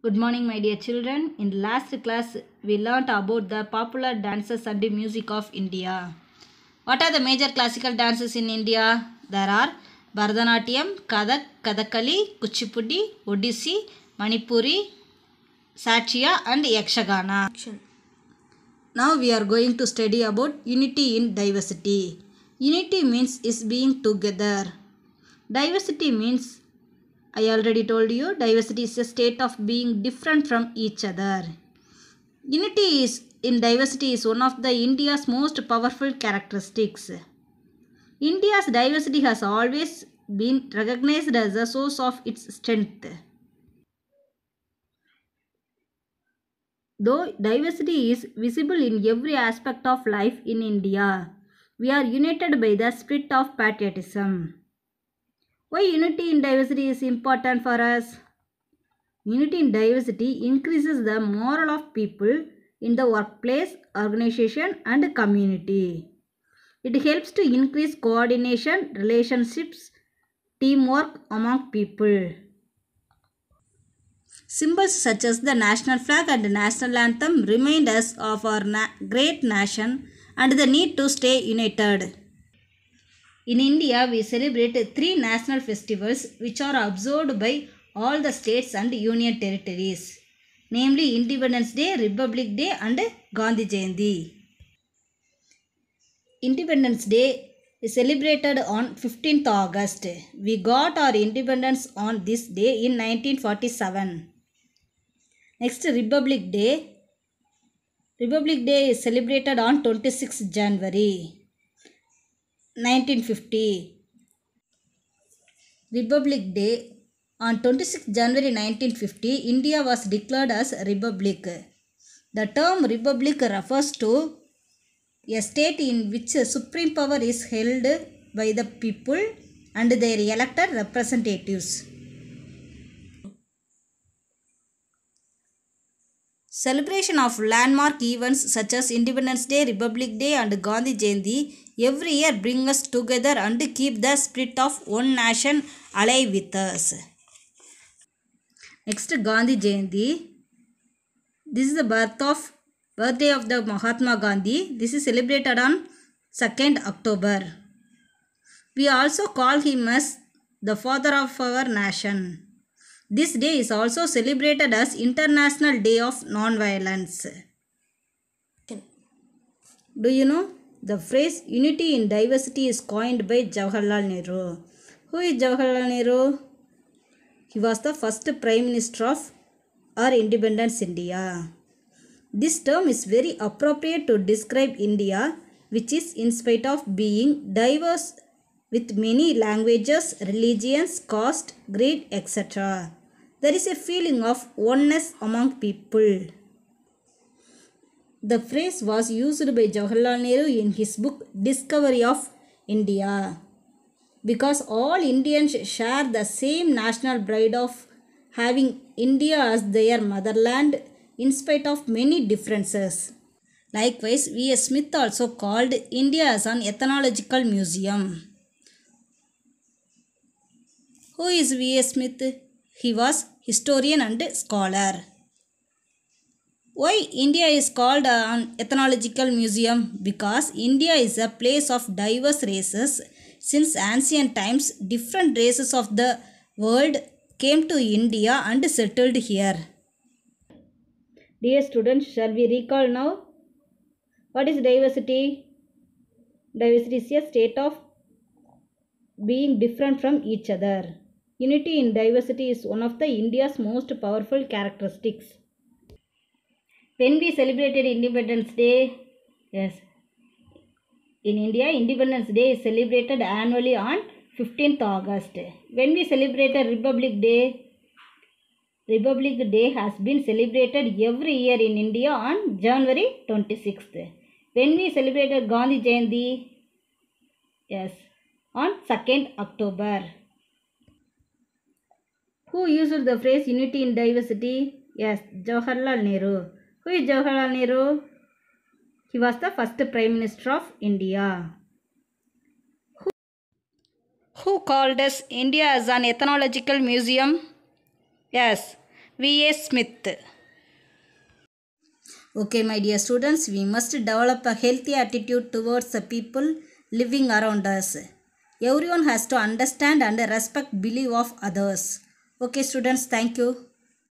Good morning, my dear children. In the last class, we learnt about the popular dances and the music of India. What are the major classical dances in India? There are Bharatanatyam, Kathak, Kathakali, Kuchipudi, Odissi, Manipuri, Satya and Yakshagana. Now we are going to study about unity in diversity. Unity means is being together. Diversity means, I already told you, diversity is a state of being different from each other. Unity is in diversity is one of the India's most powerful characteristics. India's diversity has always been recognized as a source of its strength. Though diversity is visible in every aspect of life in India, we are united by the spirit of patriotism. Why unity in diversity is important for us? Unity in diversity increases the morale of people in the workplace, organization and community. It helps to increase coordination, relationships, teamwork among people. Symbols such as the national flag and the national anthem remind us of our great nation and the need to stay united. In India, we celebrate three national festivals which are observed by all the states and union territories, namely Independence Day, Republic Day and Gandhi Jayanti. Independence Day is celebrated on 15th August. We got our independence on this day in 1947. Next, Republic Day. Republic Day is celebrated on 26th January 1950. Republic Day on 26th January 1950, India was declared as a republic. The term republic refers to a state in which supreme power is held by the people and their elected representatives. Celebration of landmark events such as Independence Day, Republic Day and Gandhi Jayanti every year bring us together and keep the spirit of one nation alive with us. Next, Gandhi Jayanti. This is the birthday of the Mahatma Gandhi. This is celebrated on 2nd October. We also call him as the father of our nation. This day is also celebrated as International Day of Non-Violence. Do you know the phrase unity in diversity is coined by Jawaharlal Nehru? Who is Jawaharlal Nehru? He was the first Prime Minister of our independence India. This term is very appropriate to describe India, which is in spite of being diverse with many languages, religions, caste, creed, etc. There is a feeling of oneness among people. The phrase was used by Jawaharlal Nehru in his book Discovery of India. Because all Indians share the same national pride of having India as their motherland in spite of many differences. Likewise, V.S. Smith also called India as an ethnological museum. Who is V.S. Smith? He was historian and scholar. Why India is called an ethnological museum? Because India is a place of diverse races. Since ancient times, different races of the world came to India and settled here. Dear students, shall we recall now? What is diversity? Diversity is a state of being different from each other. Unity in diversity is one of the India's most powerful characteristics. When we celebrated Independence Day, yes, in India, Independence Day is celebrated annually on 15th August. When we celebrated Republic Day has been celebrated every year in India on January 26th. When we celebrated Gandhi Jayanti, yes, on 2nd October. Who used the phrase unity in diversity? Yes, Jawaharlal Nehru. Who is Jawaharlal Nehru? He was the first Prime Minister of India. Who called us India as an ethnological museum? Yes, V.A. Smith. Okay, my dear students, we must develop a healthy attitude towards the people living around us. Everyone has to understand and respect belief of others. Okay, students, thank you.